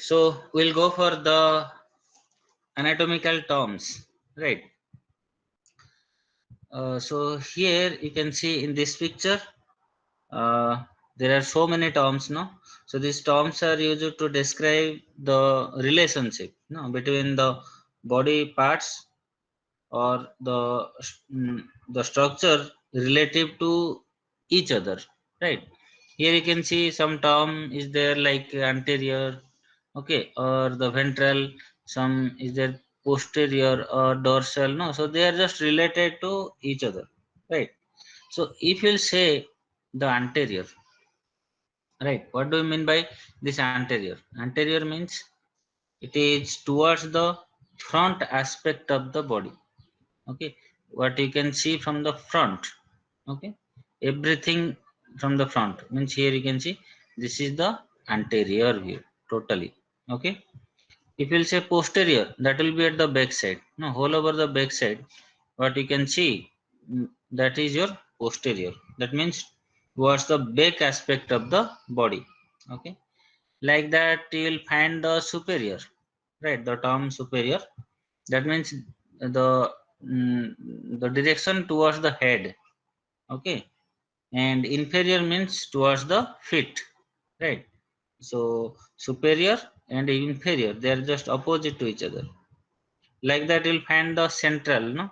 So we'll go for the anatomical terms, right? So here you can see in this picture, there are so many terms, no? So these terms are used to describe the relationship, no, between the body parts or the structure relative to each other, right? Here you can see some term is there like anterior, okay, or the ventral, some is there posterior or dorsal, no? So they are just related to each other, right? So if you say the anterior, right, what do you mean by this anterior? Anterior means it is towards the front aspect of the body, okay, what you can see from the front, okay, everything from the front means here you can see this is the anterior view totally, okay. If you'll say posterior, that will be at the back side, no, whole over the back side, what you can see, that is your posterior, that means towards the back aspect of the body, okay. Like that you will find the superior, right, the term superior, that means the the direction towards the head, okay, and inferior means towards the feet, right? So superior and inferior, they are just opposite to each other. Like that you'll find the central, no?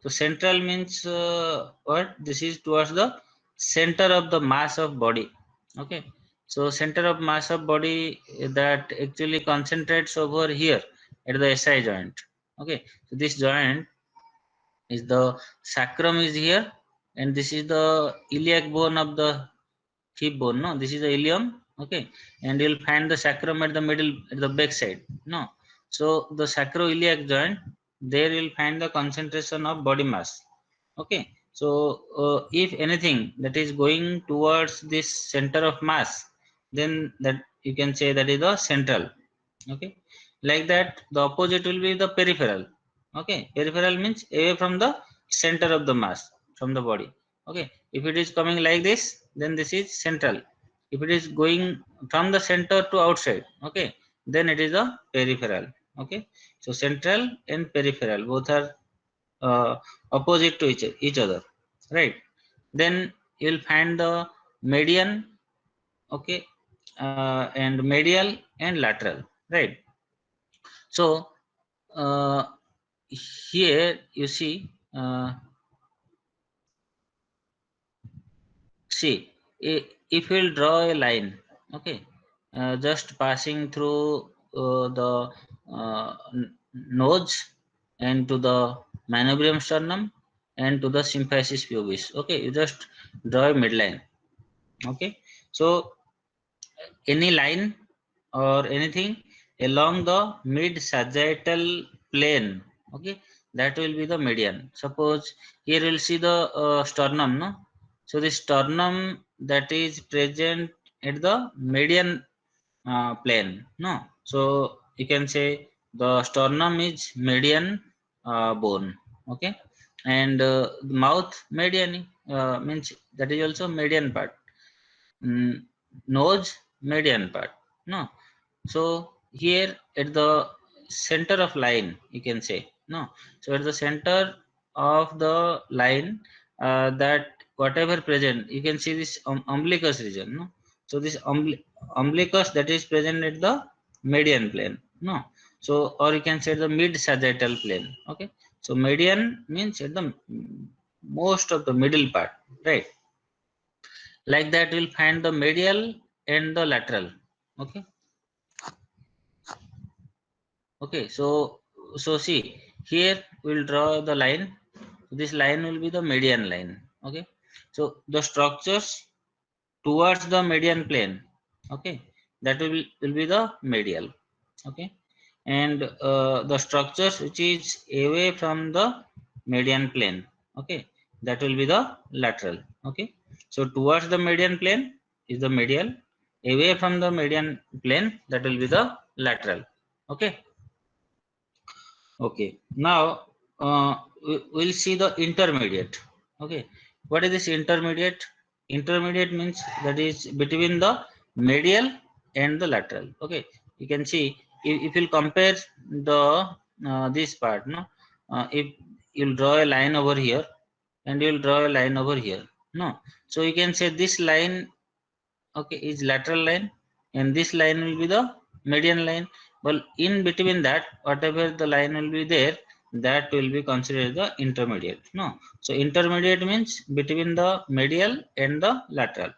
So central means what? This is towards the center of the mass of body, okay. So center of mass of body, that actually concentrates over here at the SI joint, okay. So this joint is the sacrum is here, and this is the iliac bone of the hip bone, no, this is the ilium, okay. And you'll find the sacrum at the middle, at the back side, no. So the sacroiliac joint, there you'll find the concentration of body mass, okay. So if anything that is going towards this center of mass, then that you can say that is the central, okay. Like that the opposite will be the peripheral, okay. Peripheral means away from the center of the mass from the body, okay. If it is coming like this, then this is central. If it is going from the center to outside, okay, then it is the peripheral, okay. So central and peripheral both are opposite to each other, right? Then you'll find the median, okay, and medial and lateral, right? So here you see, see, if we'll draw a line, okay, just passing through the nose and to the manubrium sternum and to the symphysis pubis, okay, you just draw a midline, okay. So any line or anything along the mid sagittal plane, okay, that will be the median. Suppose here we'll see the sternum, no? So the sternum that is present at the median plane, no? So you can say the sternum is median bone, okay. And mouth median means that is also median part. Nose median part, no. So here at the center of line you can say, no. So at the center of the line, that whatever present, you can see this umbilicus region, no. So this umbilicus that is present at the median plane, no. So or you can say the mid sagittal plane, okay. So median means at the most of the middle part, right? Like that we'll find the medial and the lateral, okay. Okay, so see, here we'll draw the line. This line will be the median line, okay. So the structures towards the median plane, okay, that will be the medial, okay. And the structures which is away from the median plane, okay, that will be the lateral, okay. So towards the median plane is the medial, away from the median plane that will be the lateral, okay. Okay, now we'll see the intermediate, okay. What is this intermediate? Intermediate means that is between the medial and the lateral, okay. you can see, if you'll compare the this part, no, if you'll draw a line over here and you'll draw a line over here, no, so you can say this line, okay, is lateral line, and this line will be the median line. Well, in between that, whatever the line will be there, that will be considered the intermediate. No, so intermediate means between the medial and the lateral.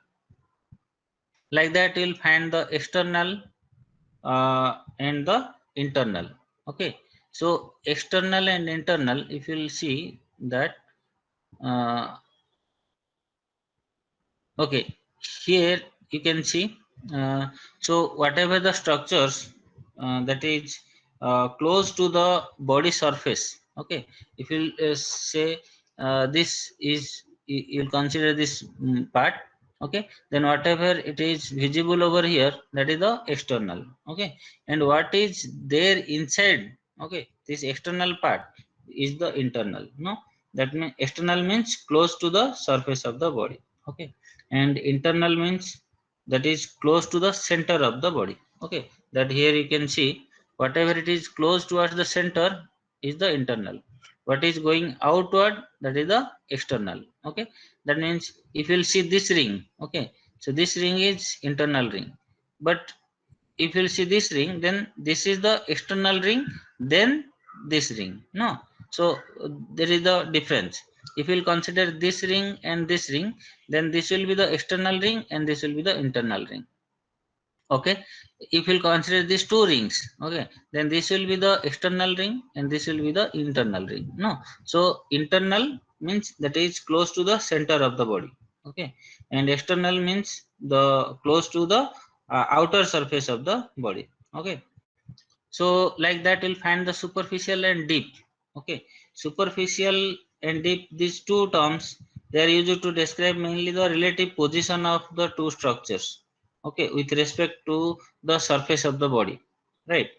Like that, you'll find the external and the internal. Okay, so external and internal, if you'll see that, uh, okay, here you can see, so whatever the structures that is close to the body surface, okay, if you say this is, you'll consider this part, okay, then whatever it is visible over here, that is the external, okay, and what is there inside, okay, this external part is the internal. No, that means external means close to the surface of the body, okay, and internal means that is close to the center of the body, okay, that here you can see whatever it is close towards the center is the internal, what is going outward, that is the external, okay. That means if you'll see this ring, okay, so this ring is internal ring, but if you'll see this ring, then this is the external ring, then this ring, no, so there is the difference. If you'll consider this ring and this ring, then this will be the external ring and this will be the internal ring, okay. If you'll consider these two rings, okay, then this will be the external ring and this will be the internal ring. No, so internal means that is close to the center of the body, okay, and external means the close to the outer surface of the body, okay. So like that we'll find the superficial and deep, okay. Superficial and deep, these two terms, they are used to describe mainly the relative position of the two structures, okay, with respect to the surface of the body, right.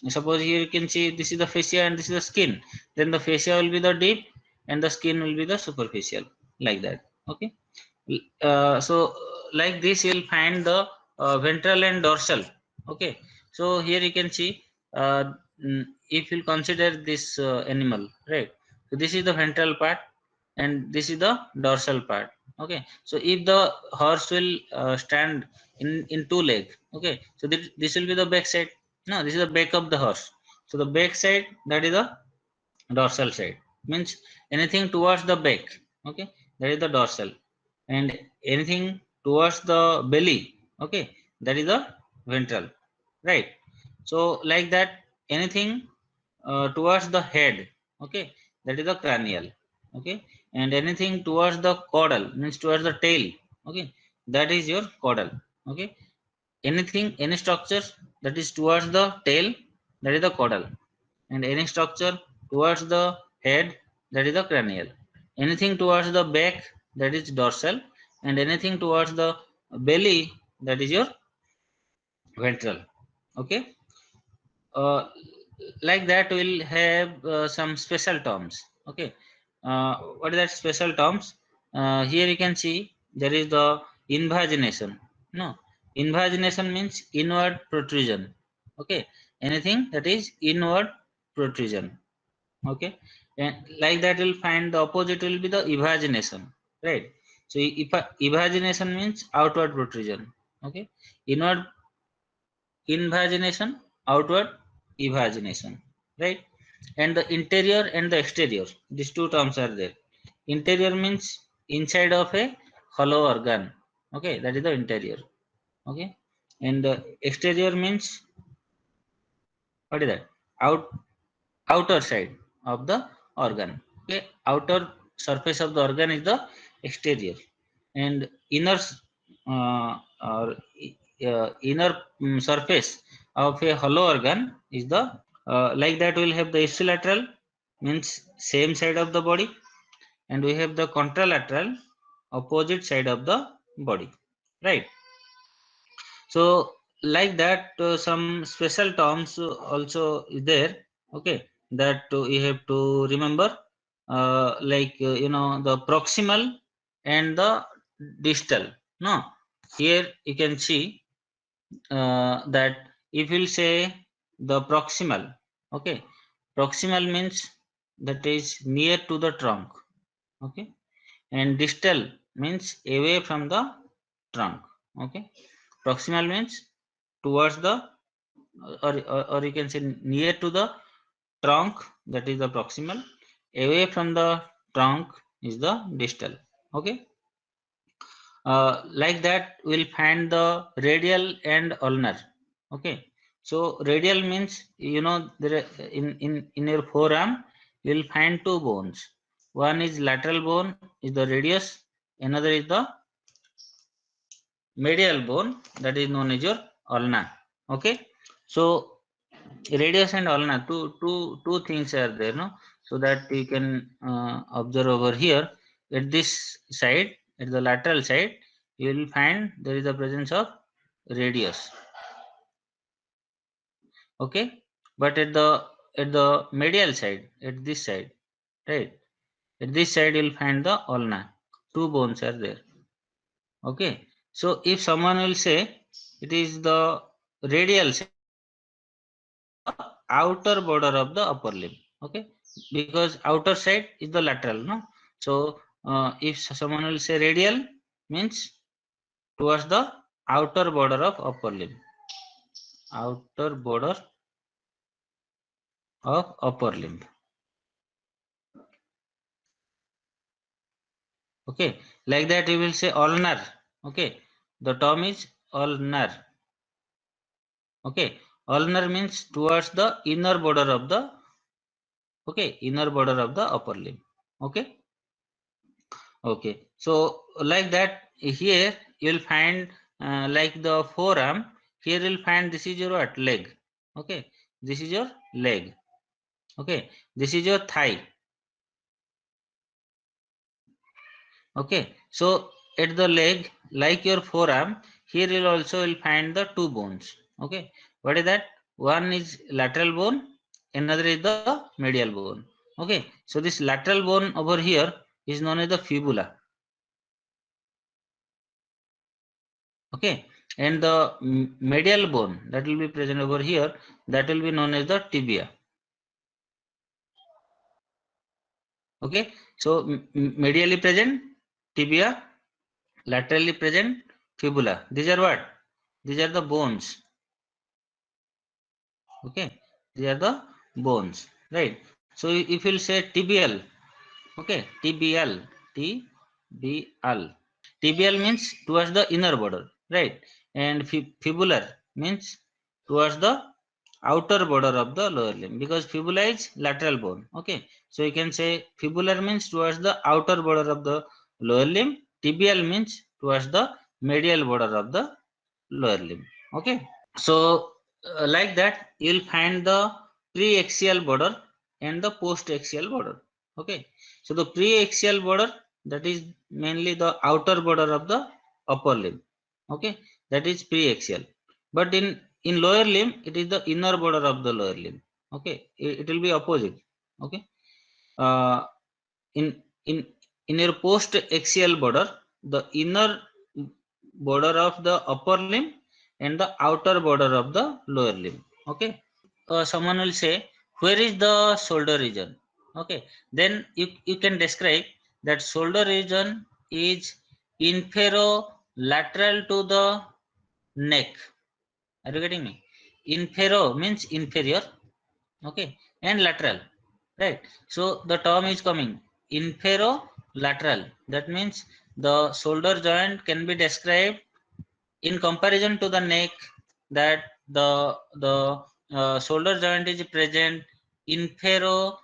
Suppose here you can see this is the fascia and this is the skin, then the fascia will be the deep and the skin will be the superficial, like that, okay. So like this you'll find the ventral and dorsal, okay. So here you can see, uh, if you consider this animal, right, so this is the ventral part and this is the dorsal part, okay. So if the horse will stand in two leg, okay, so this will be the back side. No, this is the back of the horse, so the back side, that is the dorsal side, means anything towards the back, okay, that is the dorsal, and anything towards the belly, okay, that is the ventral, right. So like that, anything towards the head, okay, that is the cranial, okay, and anything towards the caudal means towards the tail, okay, that is your caudal, okay. Anything, any structure that is towards the tail, that is the caudal, and any structure towards the head, that is the cranial. Anything towards the back, that is dorsal, and anything towards the belly, that is your ventral, okay. uh, like that we'll have some special terms, okay. What is that special terms? Here you can see there is the invagination. No, invagination means inward protrusion, okay, anything that is inward protrusion, okay. And like that you'll find the opposite will be the evagination, right. So if evagination means outward protrusion, okay, inward invagination, outward evagination, right. And the interior and the exterior, these two terms are there. Interior means inside of a hollow organ, okay, that is the interior, okay. And the exterior means, what is that, out outer side of the organ, okay. Outer surface of the organ is the exterior, and inner or inner surface of a hollow organ is the, like that we'll have the ipsilateral means same side of the body, and we have the contralateral opposite side of the body, right. So like that, some special terms also is there, okay, that you have to remember, like the proximal and the distal. No, here you can see that if you'll say the proximal, okay, proximal means that is near to the trunk, okay, and distal means away from the trunk, okay. Proximal means towards the, or you can say near to the trunk, that is the proximal. Away from the trunk is the distal, okay. Like that we'll find the radial and ulnar, okay. So radial means, you know, there in your forearm you'll find two bones. One is lateral bone, is the radius. Another is the medial bone, that is known as your ulna, okay. So radius and ulna, two things are there, no. So that you can observe over here. At this side, at the lateral side, you will find there is the presence of radius, okay. But at the medial side, at this side, right, at this side you will find the ulna. Two bones are there, okay. So if someone will say it is the radial side, the outer border of the upper limb, okay, because outer side is the lateral, no. So if someone will say radial means towards the outer border of upper limb, outer border of upper limb, okay. Like that you will say ulnar, okay. The term is ulnar, okay. Ulnar means towards the inner border of the, okay, inner border of the upper limb, okay. Okay, so like that here you'll find like the forearm. Here you'll find this is your what, leg, okay. This is your leg, okay. This is your thigh, okay. So at the leg, like your forearm, here you'll also will find the two bones, okay. What is that? One is lateral bone, another is the medial bone, okay. So this lateral bone over here is known as the fibula, okay. And the medial bone that will be present over here, that will be known as the tibia, okay. So medially present tibia, laterally present fibula. These are what? These are the bones, okay. These are the bones, right. So if you'll say tibial, okay, tibial, tibial, tibial means towards the inner border, right. And fibular means towards the outer border of the lower limb, because fibula is lateral bone, okay. So you can say fibular means towards the outer border of the lower limb. Tibial means towards the medial border of the lower limb, okay. So like that you'll find the pre-axial border and the post-axial border, okay. So the pre-axial border, that is mainly the outer border of the upper limb, okay. That is pre-axial. But in lower limb it is the inner border of the lower limb, okay. It will be opposite, okay. uh, in in in your post-axial border, the inner border of the upper limb and the outer border of the lower limb, okay. Someone will say where is the shoulder region, okay. Then you can describe that shoulder region is inferolateral to the neck. Are you getting me? Infero means inferior, okay, and lateral, right. So the term is coming inferolateral. That means the shoulder joint can be described in comparison to the neck, that the shoulder joint is present inferolateral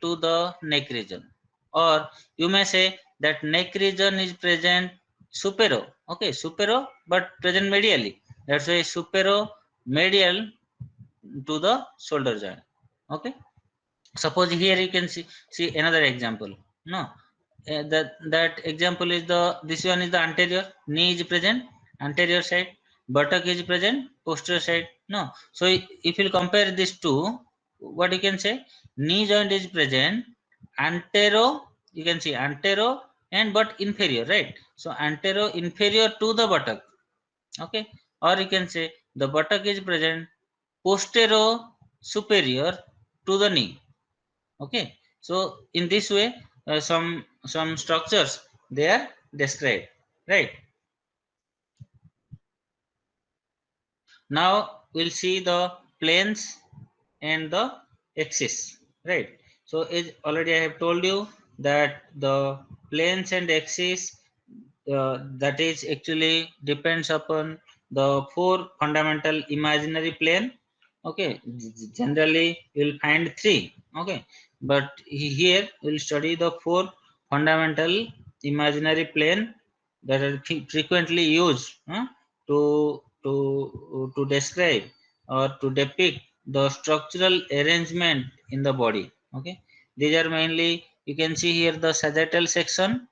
to the neck region, or you may say that neck region is present supero, okay, supero, but present medially. That's why supero medial to the shoulder joint, okay. Suppose here you can see another example, no. That example is the, this one is the anterior knee is present anterior side, buttock is present posterior side, no. So if you compare these two, what you can say, knee joint is present antero, you can see antero and but inferior, right. So antero inferior to the buttock, okay. Or you can say the buttock is present posterior superior to the knee. Okay, so in this way, some structures they are described, right? Now we'll see the planes and the axis, right? So as already I have told you that the planes and axis that is actually depends upon the four fundamental imaginary plane. Okay, generally you'll find three. Okay, but here we'll study the four fundamental imaginary plane that are frequently used to describe or to depict the structural arrangement in the body. Okay, these are mainly, you can see here the sagittal section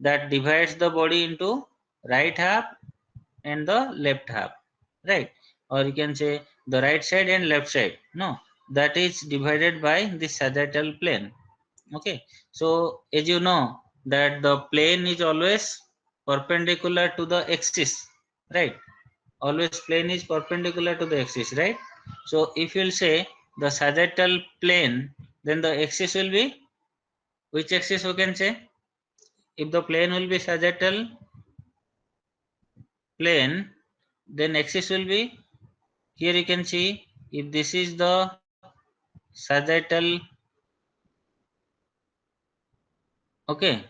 that divides the body into right half and the left half, right? Or you can say the right side and left side. No, that is divided by the sagittal plane. Okay, so as you know that the plane is always perpendicular to the axis, right? Always plane is perpendicular to the axis, right? So if you'll say the sagittal plane, then the axis will be which axis we can say? If the plane will be sagittal plane, then axis will be, here you can see if this is the sagittal, okay,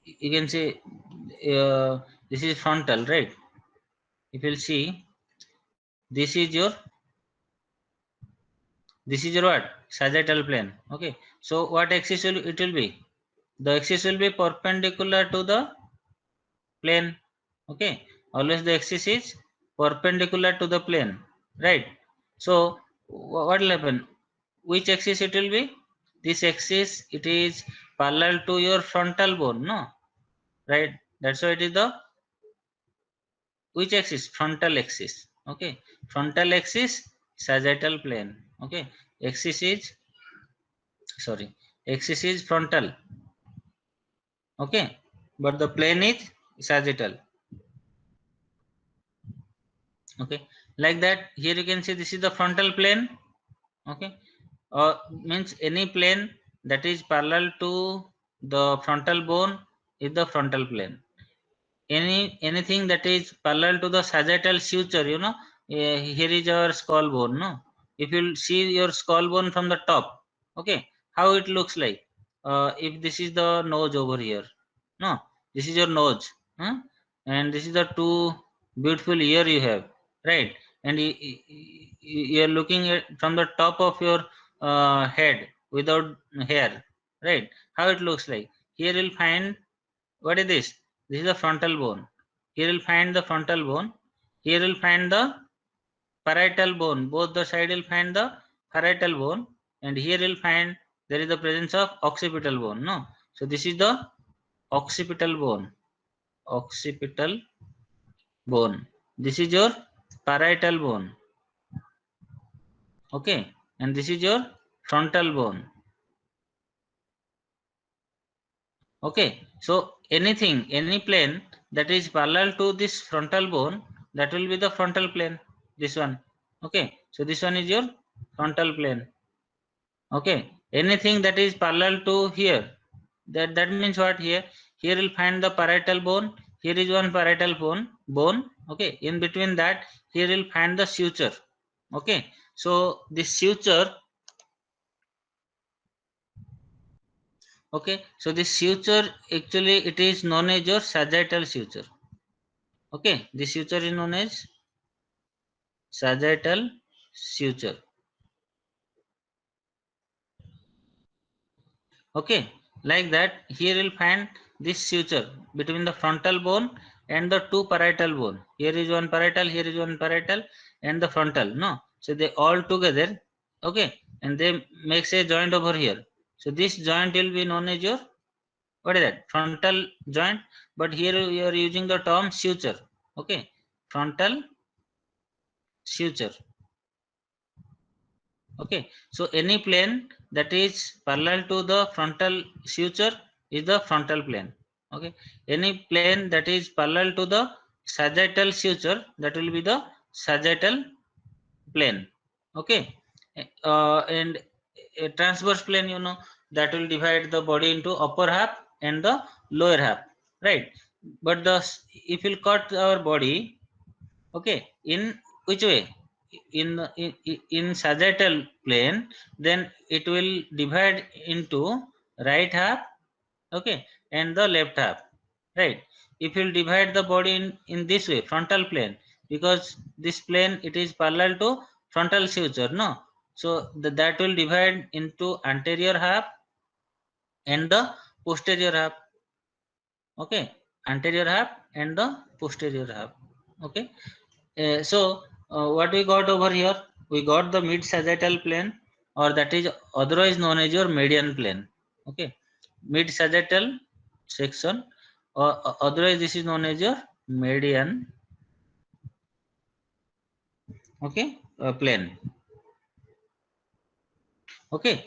you can see this is frontal, right? If you'll see, this is your what, sagittal plane. Okay, so what axis will it will be? The axis will be perpendicular to the plane. Okay, always the axis is perpendicular to the plane, right? So what will happen? Which axis it will be? This axis, it is parallel to your frontal bone, no, right? That's why it is the which axis? Frontal axis. Okay, frontal axis, sagittal plane. Okay, axis is, sorry, axis is frontal. Okay, but the plane is sagittal. Okay, like that, here you can see this is the frontal plane. Okay, means any plane that is parallel to the frontal bone is the frontal plane. Anything that is parallel to the sagittal suture, you know, here is our skull bone, no? If you see your skull bone from the top, okay, how it looks like? If this is the nose over here, no, this is your nose, huh? And this is the two beautiful ear you have, right? And you are looking at from the top of your head without hair, right? How it looks like? Here you'll find, what is this? This is the frontal bone. Here you'll find the frontal bone. Here you'll find the parietal bone. Both the side you'll find the parietal bone, and here you'll find there is the presence of occipital bone. No, so this is the occipital bone. Occipital bone. This is your parietal bone. Okay, and this is your frontal bone. Okay, so anything, any plane that is parallel to this frontal bone, that will be the frontal plane. This one. Okay, so this one is your frontal plane. Okay, anything that is parallel to here, that means what? Here you'll find the parietal bone. Here is one parietal bone. Okay, in between that, here you'll find the suture. Okay, so this suture. Okay, so this suture actually it is known as your sagittal suture. Okay, this suture is known as sagittal suture. Okay, like that, here you'll find this suture between the frontal bone and the two parietal bone. Here is one parietal, here is one parietal, and the frontal. No, so they all together. Okay, and they makes a joint over here. So this joint will be known as your, what is that? Frontal joint. But here you are using the term suture. Okay, frontal suture. Okay, so any plane that is parallel to the frontal suture is the frontal plane. Okay, any plane that is parallel to the sagittal suture, that will be the sagittal plane. Okay, and a transverse plane, you know, that will divide the body into upper half and the lower half, right? But the if we'll cut our body, okay, in which way? In sagittal plane, then it will divide into right half, okay, and the left half, right? If you divide the body in this way, frontal plane, because this plane it is parallel to frontal suture, no? So that will divide into anterior half and the posterior half, okay, anterior half and the posterior half, okay. What we got over here, we got the mid sagittal plane, or that is otherwise known as your median plane, okay. Mid sagittal section, or otherwise this is known as your median, okay, plane, okay.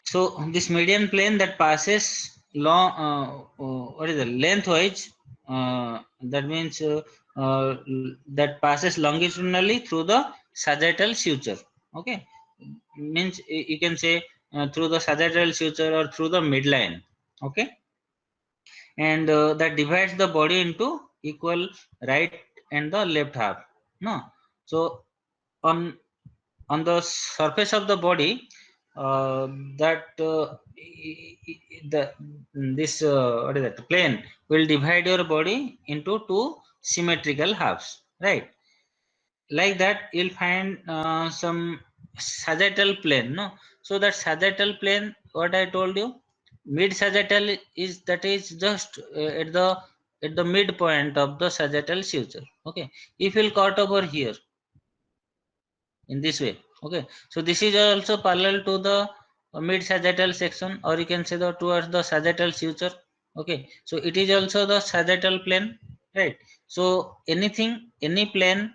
So this median plane that passes long, what is the lengthwise, that means that passes longitudinally through the sagittal suture, okay. Means you can say through the sagittal suture or through the midline, okay. And that divides the body into equal right and the left half, no? So on the surface of the body, uh, that the this what is that plane will divide your body into two symmetrical halves, right? Like that you'll find some sagittal plane, no? So that sagittal plane, what I told you, mid sagittal is, that is just at the midpoint of the sagittal suture, okay. If you'll cut over here in this way, okay, so this is also parallel to the mid sagittal section, or you can say the towards the sagittal suture, okay. So it is also the sagittal plane, right? So anything, any plane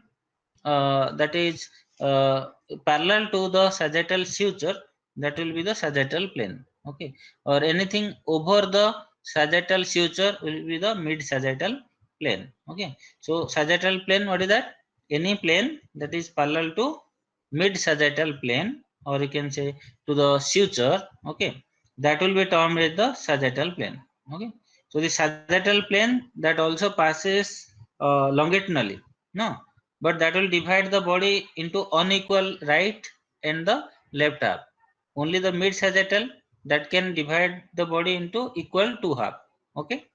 that is parallel to the sagittal suture, that will be the sagittal plane, okay. Or anything over the sagittal suture will be the mid sagittal plane, okay. So sagittal plane, what is that? Any plane that is parallel to mid sagittal plane, or you can say to the suture, okay, that will be termed as the sagittal plane, okay. So the sagittal plane that also passes longitudinally, no, but that will divide the body into unequal right and the left half. Only the mid sagittal that can divide the body into equal two half, okay.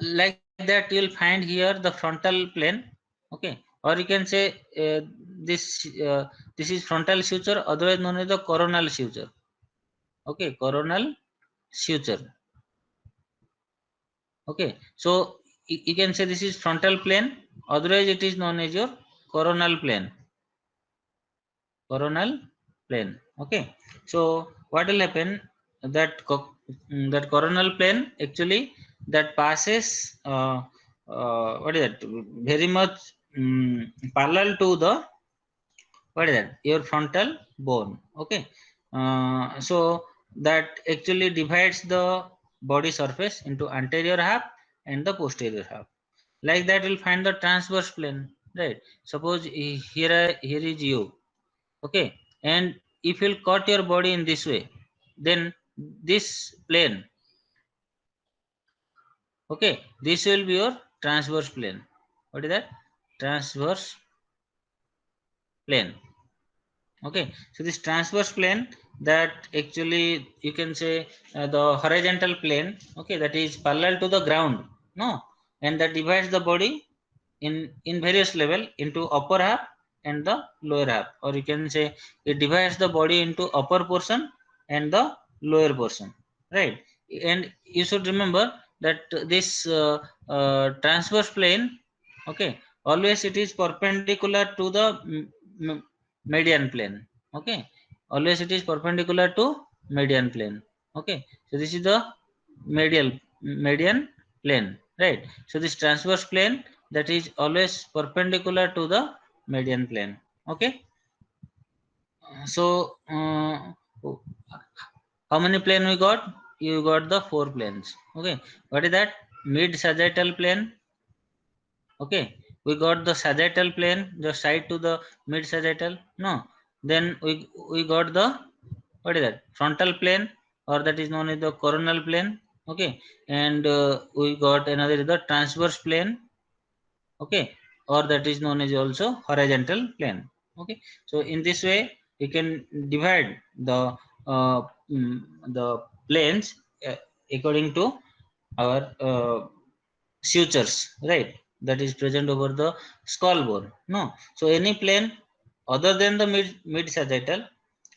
Like that you'll find here the frontal plane, okay, or you can say this this is frontal suture, otherwise known as the coronal suture, okay, coronal suture, okay. So you can say this is frontal plane, otherwise it is known as your coronal plane, coronal plane, okay. So what will happen, that that coronal plane actually that passes what is that, very much parallel to the, what is that, your frontal bone, okay. So that actually divides the body surface into anterior half and the posterior half. Like that we'll find the transverse plane, right? Suppose here is you, okay, and if you'll cut your body in this way, then this plane, okay, this will be your transverse plane. What is that? Transverse plane, okay. So this transverse plane that actually you can say the horizontal plane, okay, that is parallel to the ground, no, and that divides the body in various level into upper half and the lower half, or you can say it divides the body into upper portion and the lower portion, right? And you should remember that this transverse plane, okay, always it is perpendicular to the median plane, okay, always it is perpendicular to median plane, okay. So this is the median plane, right? So this transverse plane that is always perpendicular to the median plane, okay. So how many plane we got the four planes, okay. What is that? Mid sagittal plane, Okay, we got the sagittal plane just side to the mid sagittal, no, then we got the, what is that, frontal plane, or that is known as the coronal plane. Okay, and we got another is the transverse plane. Okay, or that is known as also horizontal plane. Okay, so in this way we can divide uh, mm, the planes uh, according to our sutures, right, that is present over the skull bone. No, so any plane other than the mid sagittal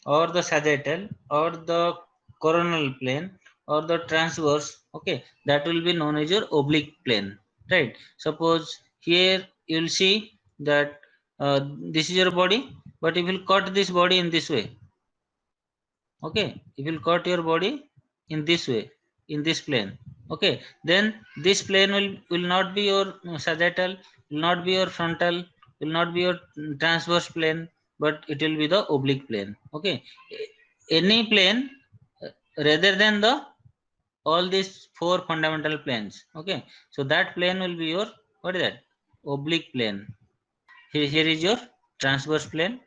or the sagittal or the coronal plane or the transverse, okay, that will be known as your oblique plane, right. Suppose here you will see that this is your body, but if you cut this body in this way, okay, if you cut your body in this way, in this plane, okay, then this plane will not be your sagittal, will not be your frontal, will not be your transverse plane, but it will be the oblique plane. Okay, any plane uh, rather than the all these four fundamental planes. Okay, so that plane will be your, what is that, oblique plane. Here is your transverse plane,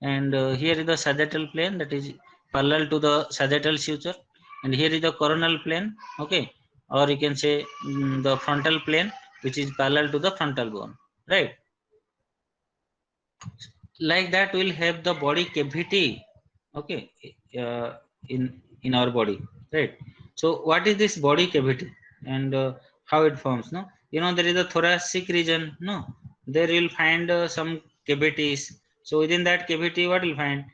and here is the sagittal plane that is parallel to the sagittal suture, and here is the coronal plane. Okay, or you can say the frontal plane which is parallel to the frontal bone, right. Like that we'll have the body cavity. Okay, uh, in our body, right. So what is this body cavity, and how it forms, no, you know, there is a thoracic region, no, there you'll find some cavities. So within that cavity what you'll find,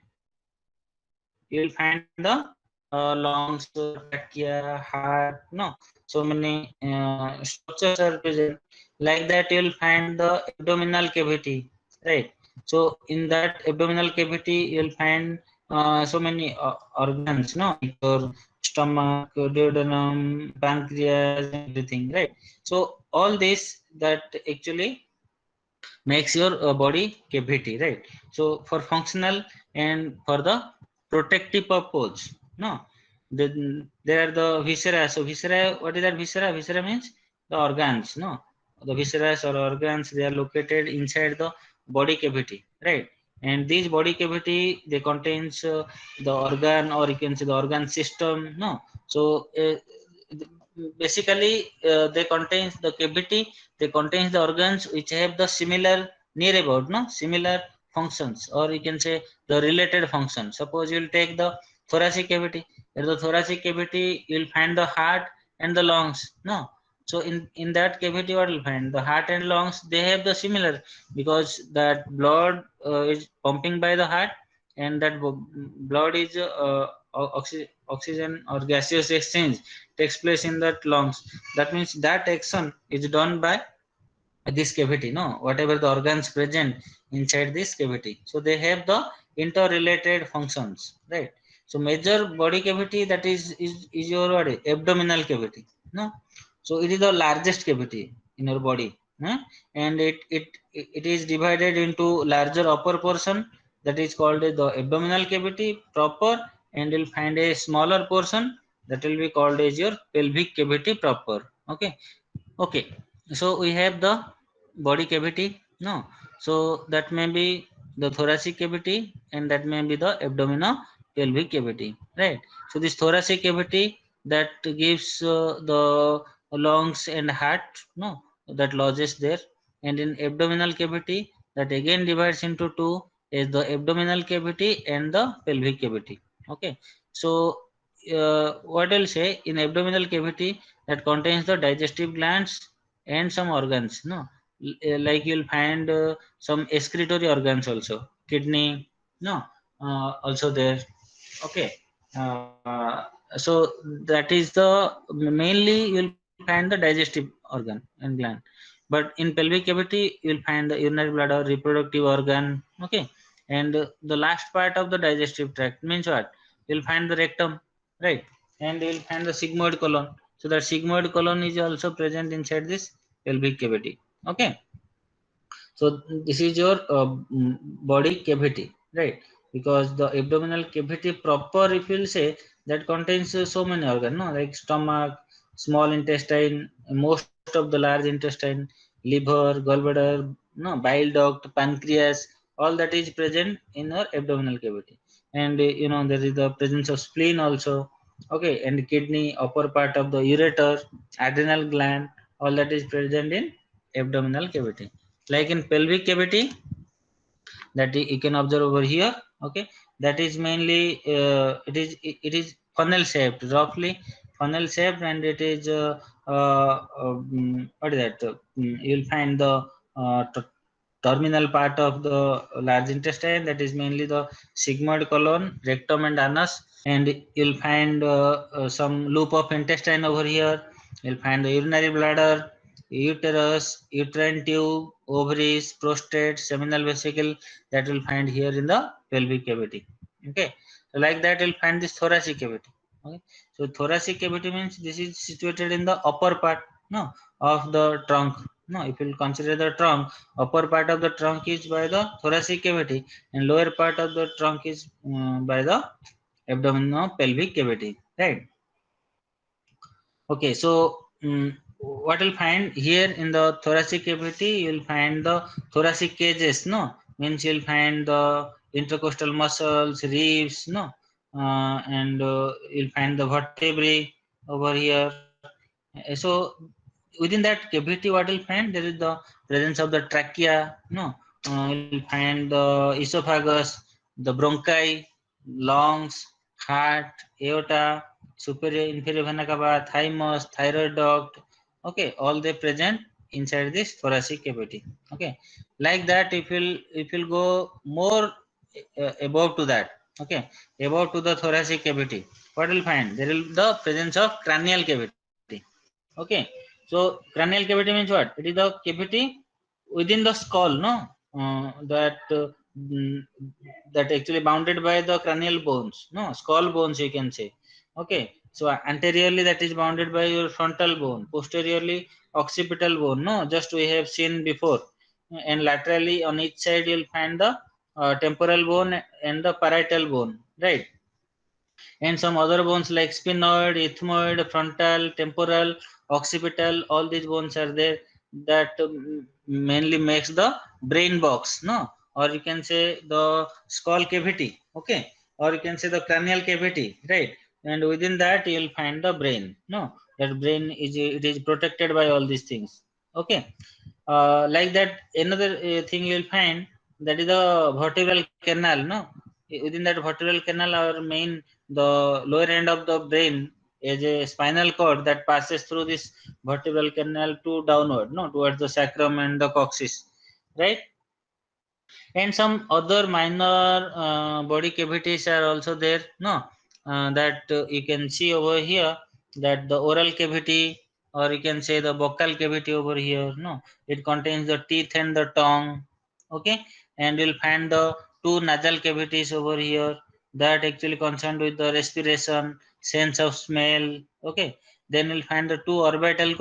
you'll find the lungs, trachea, heart, no, so many structures are present. Like that you'll find the abdominal cavity, right. So in that abdominal cavity you'll find so many organs, no, like your stomach, duodenum, pancreas, everything, right. So all this that actually makes your body cavity, right. So for functional and for the protective purpose, no, then there are the viscera. So viscera, what is that viscera? Viscera means the organs, no, the viscera or organs, they are located inside the body cavity, right. And these body cavity, they contains the organ, or you can say the organ system, no. So basically they contains the cavity, they contains the organs which have the similar, near about, no, similar functions, or you can say the related functions. Suppose you will take the thoracic cavity. In the thoracic cavity you will find the heart and the lungs, no. So in that cavity what you will find, the heart and lungs, they have the similar, because that blood is pumping by the heart, and that blood is oxygen or gaseous exchange takes place in that lungs. That means that action is done by this cavity, no, whatever the organs present inside this cavity, so they have the interrelated functions, right. So major body cavity, that is your what, abdominal cavity, no. So it is the largest cavity in your body, huh? And it is divided into larger upper portion, that is called the abdominal cavity proper, and you'll find a smaller portion that will be called as your pelvic cavity proper. Okay, okay, so we have the body cavity, no. So that may be the thoracic cavity, and that may be the abdominal pelvic cavity, right. So this thoracic cavity, that gives the lungs and heart, no, that lodges there. And in abdominal cavity, that again divides into two, is the abdominal cavity and the pelvic cavity. Okay, so what I'll say, in abdominal cavity, that contains the digestive glands and some organs, no. Like you'll find some excretory organs also, kidney, no, also there. Okay, so that is the, mainly you'll find the digestive organ and gland. But in pelvic cavity you'll find the urinary bladder, reproductive organ. Okay, and the last part of the digestive tract means what, you'll find the rectum, right. And you'll find the sigmoid colon. So that sigmoid colon is also present inside this pelvic cavity. Okay, so this is your body cavity, right. Because the abdominal cavity proper, if you'll say, that contains so many organs, no, like stomach, small intestine, most of the large intestine, liver, gallbladder, no, bile duct, pancreas, all that is present in our abdominal cavity. And there is the presence of spleen also. Okay, and kidney, upper part of the ureter, adrenal gland, all that is present in abdominal cavity. Like in pelvic cavity, that you can observe over here. Okay, that is mainly it is funnel shaped, roughly funnel shaped, and it is what is that, you'll find the terminal part of the large intestine, that is mainly the sigmoid colon, rectum and anus. And you'll find some loop of intestine over here. You'll find the urinary bladder, uterus, uterine tube, ovaries, prostate, seminal vesicle, that will find here in the pelvic cavity. Okay, so like that you'll find this thoracic cavity. Okay, so thoracic cavity means this is situated in the upper part, no, of the trunk. No, if you consider the trunk, upper part of the trunk is by the thoracic cavity, and lower part of the trunk is by the abdominal pelvic cavity, right? Okay, so what you'll find here in the thoracic cavity, you'll find the thoracic cages, no, means you'll find the intercostal muscles, ribs, no, and you'll find the vertebrae over here. So within that cavity, what you'll find, there is the presence of the trachea, no, you'll find the esophagus, the bronchi, lungs, heart, aorta, superior inferior vena cava, thymus, thyroid duct. Okay, all they present inside this thoracic cavity. Okay, like that, if you'll go more above to that. Okay, above to the thoracic cavity, what will find, there will the presence of cranial cavity. Okay, so cranial cavity means what, it is the cavity within the skull, no, that mm, that actually bounded by the cranial bones, no, skull bones you can say. Okay, so anteriorly that is bounded by your frontal bone, posteriorly occipital bone, no, just we have seen before, and laterally on each side you'll find the temporal bone and the parietal bone, right? And some other bones like sphenoid, ethmoid, frontal, temporal, occipital, all these bones are there, that mainly makes the brain box, no, or you can say the skull cavity. Okay, or you can say the cranial cavity, right? And within that you will find the brain, no, that brain is, it is protected by all these things. Okay, like that, another thing you will find, that is the vertebral canal, no, within that vertebral canal, our main, the lower end of the brain is a spinal cord that passes through this vertebral canal to downward, no, towards the sacrum and the coccyx, right? And some other minor body cavities are also there, no, that you can see over here, that the oral cavity, or you can say the buccal cavity over here, no, it contains the teeth and the tongue. Okay, and you'll find the two nasal cavities over here, that actually concerned with the respiration, sense of smell. Okay, then you'll find the two orbital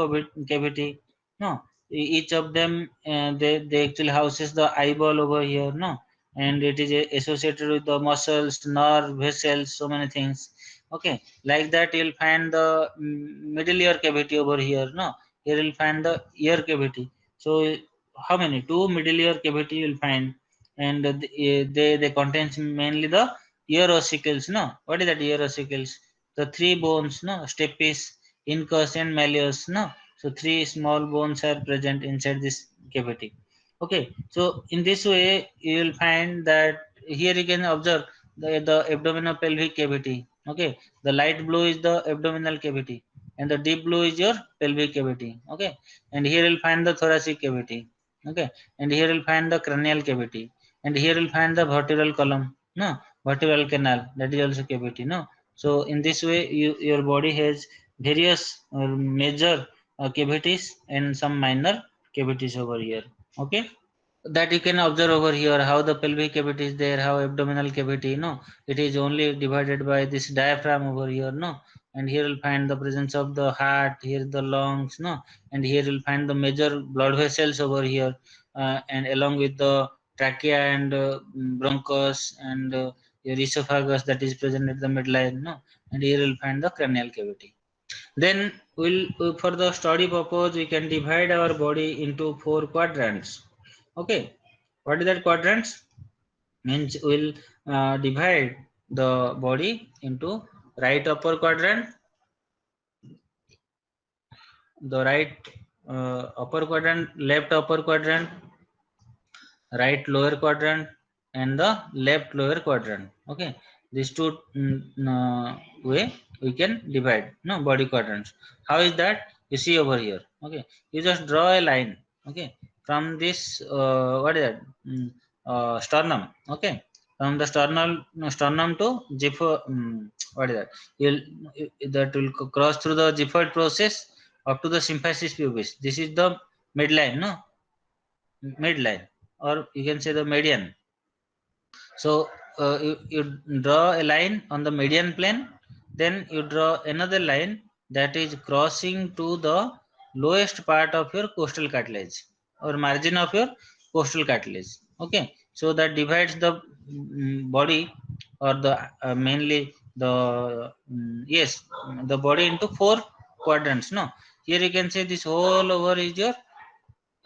cavity, no, each of them, they actually houses the eyeball over here, no, and it is associated with the muscles, nerve, vessels, so many things. Okay, like that you'll find the middle ear cavity over here, no, here you'll find the ear cavity. So how many, two middle ear cavity you'll find, and they contains mainly the ear ossicles, no, what is that ear ossicles, the three bones, no, stapes, incus and malleus, no, so three small bones are present inside this cavity. Okay, so in this way you will find that here you can observe the abdominal pelvic cavity. Okay, the light blue is the abdominal cavity, and the deep blue is your pelvic cavity. Okay, and here you'll find the thoracic cavity. Okay, and here you'll find the cranial cavity, and here you'll find the vertebral column, no, vertebral canal, that is also cavity, no. So in this way your body has various major cavities and some minor cavities over here. Okay, that you can observe over here, how the pelvic cavity is there, how abdominal cavity, no, it is only divided by this diaphragm over here, no, and here you'll find the presence of the heart, here the lungs, no, and here you'll find the major blood vessels over here, and along with the trachea and bronchus and your esophagus that is present at the midline, no, and here you'll find the cranial cavity. Then for the study purpose, we can divide our body into 4 quadrants. Okay, what is that quadrants? Means we'll divide the body into right upper quadrant, the right upper quadrant, left upper quadrant, right lower quadrant, and the left lower quadrant. Okay, these two way we can divide no body quadrants. How is that? You see over here. Okay, you just draw a line. Okay, from this what is that? Sternum. Okay, from the sternum to xiphoid. What is that? You'll that will cross through the xiphoid process up to the symphysis pubis. This is the midline, no, midline, or you can say the median. So you draw a line on the median plane, then you draw another line that is crossing to the lowest part of your costal cartilage or margin of your costal cartilage. Okay, so that divides the body or the mainly the yes, the body into 4 quadrants. No, here you can say this whole over is your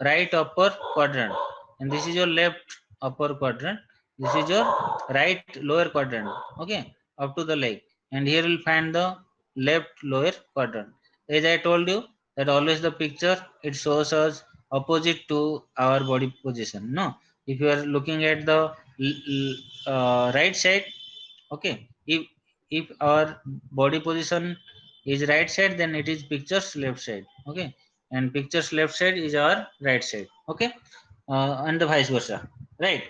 right upper quadrant, and this is your left upper quadrant, this is your right lower quadrant. Okay, up to the leg, and here we'll find the left lower quadrant. As I told you that always the picture it shows us opposite to our body position. No, if you are looking at the right side, okay, if our body position is right side, then it is picture's left side. Okay, and picture's left side is our right side. Okay, and the vice versa, right?